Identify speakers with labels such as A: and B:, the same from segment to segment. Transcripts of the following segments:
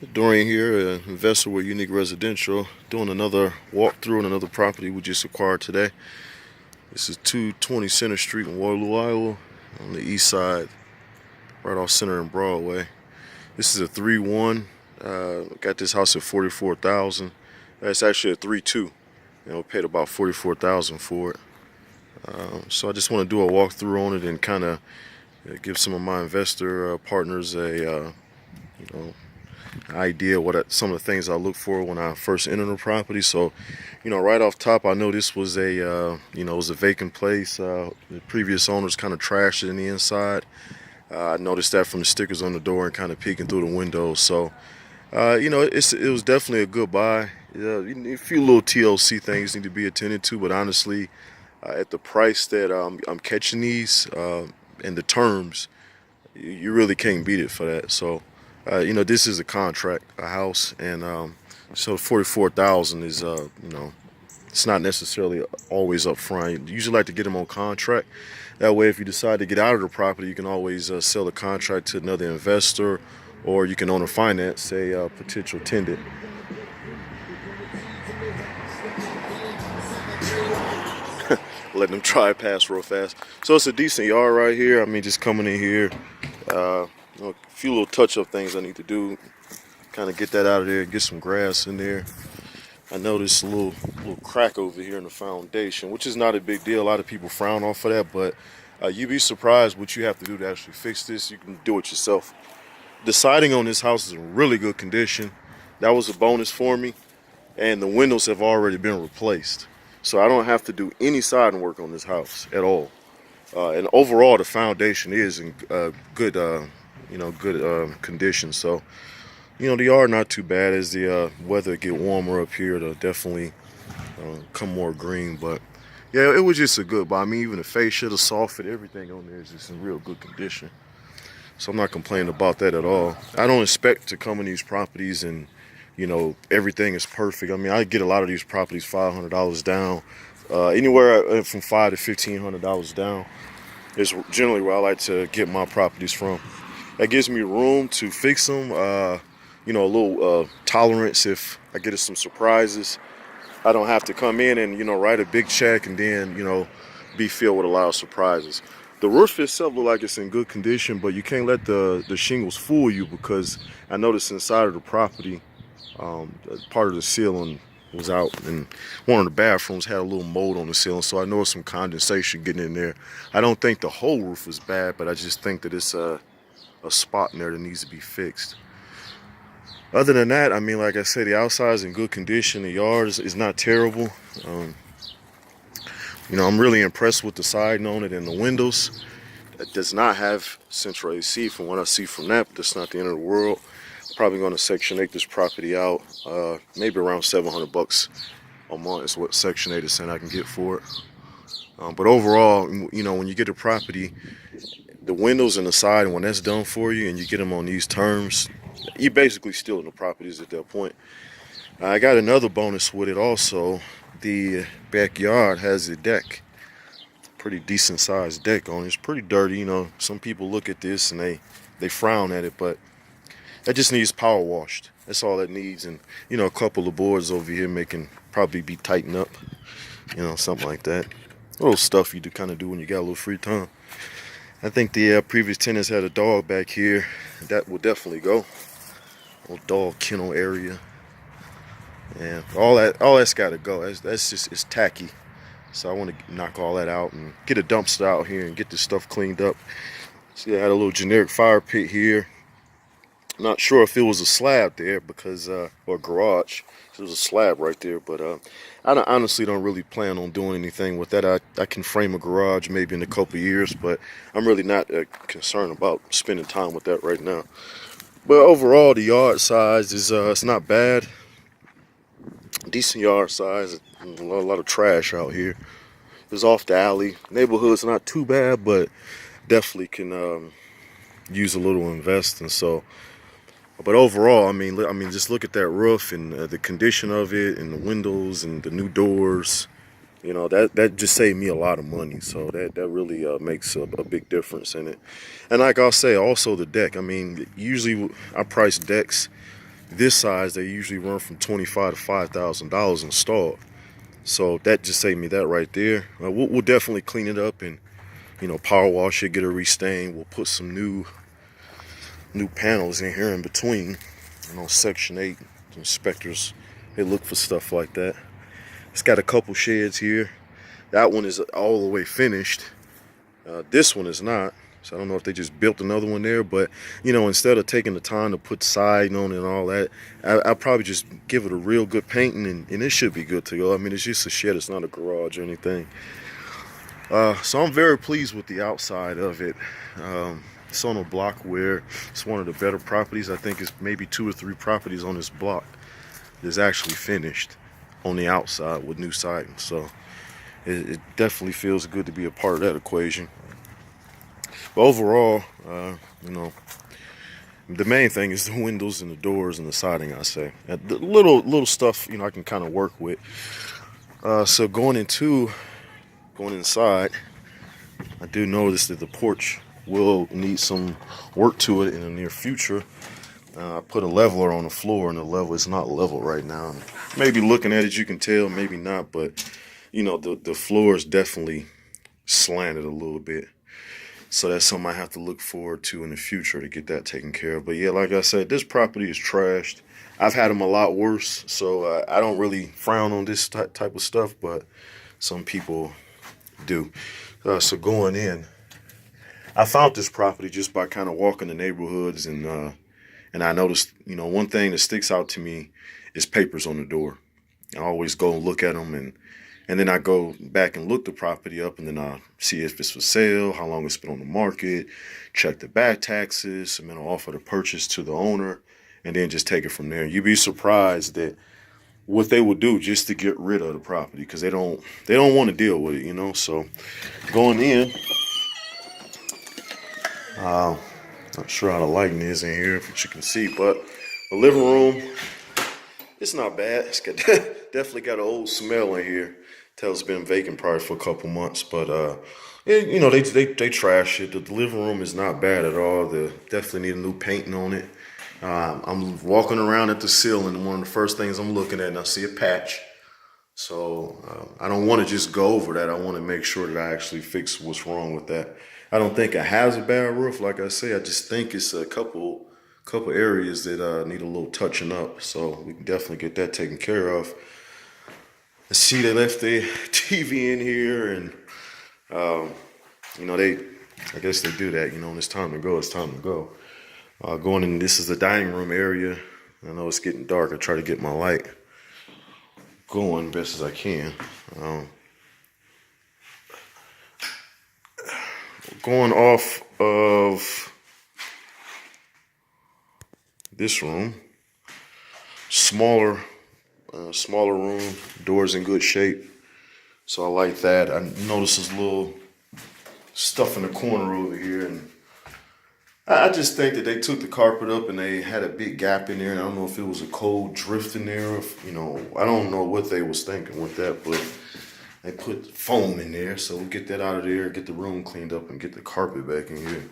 A: Dorian here, an investor with Unique Residential, doing another walkthrough on another property we just acquired today. This is 220 Center Street in Waterloo, Iowa, on the east side, right off Center and Broadway. This is a 3-1. Got this house at 44,000. It's actually a 3-2. Paid about 44,000 for it. So I just want to do a walkthrough on it and kind of give some of my investor partners a idea what some of the things I look for when I first enter the property. So, right off top, I know this was it was a vacant place. The previous owners kind of trashed it in the inside. I noticed that from the stickers on the door and kind of peeking through the windows. So, it was definitely a good buy. A few little TLC things need to be attended to, but honestly, at the price that I'm catching these and the terms, you really can't beat it for that. So. This is a contract, a house, and so 44,000 is, it's not necessarily always up front. You usually like to get them on contract. That way, if you decide to get out of the property, you can always sell the contract to another investor, or you can owner finance a potential tenant. Letting them try it pass real fast. So it's a decent yard right here. I mean, just coming in here. A few little touch-up things I need to do, kind of get that out of there, get some grass in there. I noticed a little crack over here in the foundation, which is not a big deal. A lot of people frown off of that, but you'd be surprised what you have to do to actually fix this. You can do it yourself. The siding on this house is in really good condition. That was a bonus for me, and the windows have already been replaced. So I don't have to do any siding work on this house at all. And overall, the foundation is in good condition. So, the yard not too bad. As the weather get warmer up here, it'll definitely come more green. But yeah, it was just a good buy. I mean, even the fascia, the soffit, everything on there is just in real good condition. So I'm not complaining about that at all. I don't expect to come in these properties and everything is perfect. I mean, I get a lot of these properties $500 down, anywhere from $500 to $1,500 down is generally where I like to get my properties from. That gives me room to fix them, a little tolerance if I get some surprises. I don't have to come in and, write a big check and then, be filled with a lot of surprises. The roof itself looks like it's in good condition, but you can't let the shingles fool you, because I noticed inside of the property, part of the ceiling was out, and one of the bathrooms had a little mold on the ceiling, so I know some condensation getting in there. I don't think the whole roof was bad, but I just think that it's a spot in there that needs to be fixed. Other than that, I mean, like I said, the outside is in good condition. The yard is not terrible. I'm really impressed with the siding on it and the windows. It does not have central AC from what I see from that, but that's not the end of the world. Probably going to Section 8 this property out, maybe around $700 a month is what Section 8 is saying I can get for it. But overall, when you get the property, the windows and the side, and when that's done for you and you get them on these terms, you're basically stealing the properties at that point. I got another bonus with it also. The backyard has a deck, pretty decent sized deck on it. It's pretty dirty. Some people look at this and they frown at it, but that just needs power washed. That's all that needs. And, a couple of boards over here making probably be tightened up, something like that. A little stuff you kind of do when you got a little free time. I think the previous tenants had a dog back here. That will definitely go. Little dog kennel area. And all that's got to go. That's just, it's tacky. So I want to knock all that out and get a dumpster out here and get this stuff cleaned up. See, I had a little generic fire pit here. Not sure if it was a slab there because, or garage. There was a slab right there, but I honestly don't really plan on doing anything with that. I can frame a garage maybe in a couple of years, but I'm really not concerned about spending time with that right now. But overall, the yard size is it's not bad. Decent yard size. A lot of trash out here. It's off the alley. Neighborhood's not too bad, but definitely can use a little investing. So. But overall, I mean, just look at that roof and the condition of it, and the windows and the new doors. That just saved me a lot of money. So that really makes a big difference in it. And like I'll say, also the deck. I mean, usually I price decks This size, they usually run from $25 to $5,000 installed. So that just saved me that right there. We'll definitely clean it up and power wash it, get it restain. We'll put some new panels in here in between. Section 8 inspectors, they look for stuff like that. It's got a couple sheds here. That one is all the way finished. This one is not. So I don't know if they just built another one there, but instead of taking the time to put siding on it and all that, I'll probably just give it a real good painting and it should be good to go. I mean, it's just a shed, it's not a garage or anything. So I'm very pleased with the outside of it. It's on a block where it's one of the better properties. I think it's maybe 2 or 3 properties on this block that's actually finished on the outside with new siding. So it definitely feels good to be a part of that equation. But overall, the main thing is the windows and the doors and the siding, I say. The little stuff, I can kind of work with. So going inside, I do notice that the porch will need some work to it in the near future. I put a leveler on the floor and the level is not level right now. Maybe looking at it you can tell, maybe not, but the floor is definitely slanted a little bit. So that's something I have to look forward to in the future to get that taken care of. But yeah, like I said, this property is trashed. I've had them a lot worse, so I don't really frown on this type of stuff, but some people do. So going in, I found this property just by kind of walking the neighborhoods, and I noticed, one thing that sticks out to me is papers on the door. I always go and look at them, and then I go back and look the property up, and then I see if it's for sale, how long it's been on the market, check the back taxes, submit an offer to purchase to the owner, and then just take it from there. You'd be surprised that what they would do just to get rid of the property, because they don't want to deal with it, So going in, not sure how the lighting is in here, but you can see, but the living room, it's not bad. It's got definitely got an old smell in here. Tells it's been vacant probably for a couple months, but they trash it. The living room is not bad at all. They definitely need a new painting on it. I'm walking around at the ceiling, and one of the first things I'm looking at, and I see a patch. So I don't want to just go over that. I want to make sure that I actually fix what's wrong with that. I don't think it has a bad roof. Like I say, I just think it's a couple areas that need a little touching up. So we can definitely get that taken care of. I see they left the TV in here, and I guess they do that. When it's time to go, it's time to go. Going in, this is the dining room area. I know it's getting dark. I try to get my light going best as I can. Going off of this room, smaller room, doors in good shape, so I like that. I noticed this little stuff in the corner over here, and I just think that they took the carpet up and they had a big gap in there, and I don't know if it was a cold drift in there, or if, I don't know what they was thinking with that, but they put foam in there, so we'll get that out of there, get the room cleaned up, and get the carpet back in here.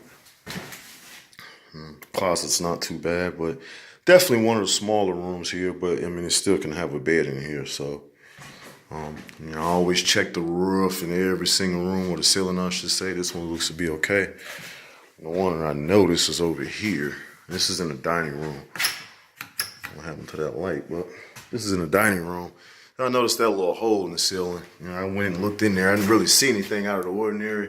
A: The closet's not too bad, but definitely one of the smaller rooms here, but I mean, it still can have a bed in here, so I always check the roof in every single room, or the ceiling, I should say. This one looks to be okay. The one that I noticed is over here. This is in the dining room. What happened to that light? But this is in the dining room. I noticed that little hole in the ceiling. I went and looked in there. I didn't really see anything out of the ordinary.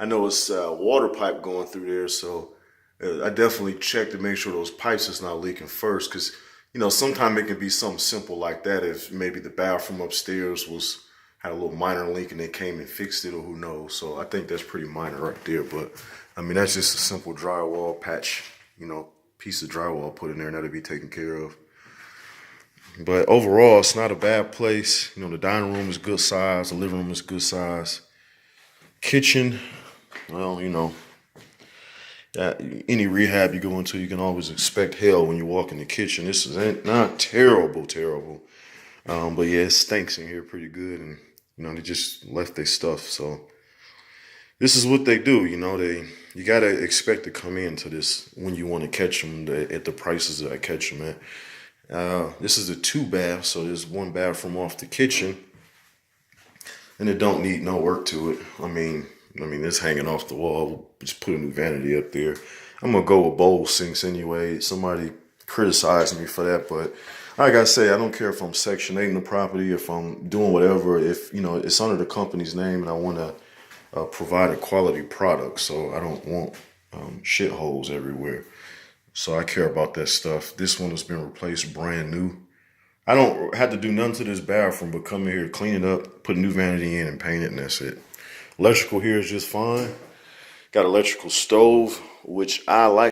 A: I know it's a water pipe going through there, so I definitely checked to make sure those pipes is not leaking first, because sometimes it can be something simple like that. If maybe the bathroom upstairs had a little minor leak and they came and fixed it, or who knows. So I think that's pretty minor right there. But I mean, that's just a simple drywall patch, piece of drywall put in there, and that'll be taken care of. But overall, it's not a bad place. The dining room is good size. The living room is good size. Kitchen, well, any rehab you go into, you can always expect hell when you walk in the kitchen. This is not terrible. But yeah, it stinks in here pretty good. And, they just left their stuff. So this is what they do. You got to expect to come into this when you want to catch them at the prices that I catch them at. This is a 2 bath, so there's 1 bathroom off the kitchen, and it don't need no work to it. I mean, it's hanging off the wall. Just put a new vanity up there. I'm gonna go with bowl sinks anyway. Somebody criticized me for that, but like I say, I don't care if I'm Section 8 in the property, if I'm doing whatever. If it's under the company's name, and I want to provide a quality product, so I don't want shitholes everywhere. So I care about that stuff. This one has been replaced brand new. I don't have to do nothing to this bathroom but come in here, clean it up, put a new vanity in, and paint it, and that's it. Electrical here is just fine. Got electrical stove, which I like.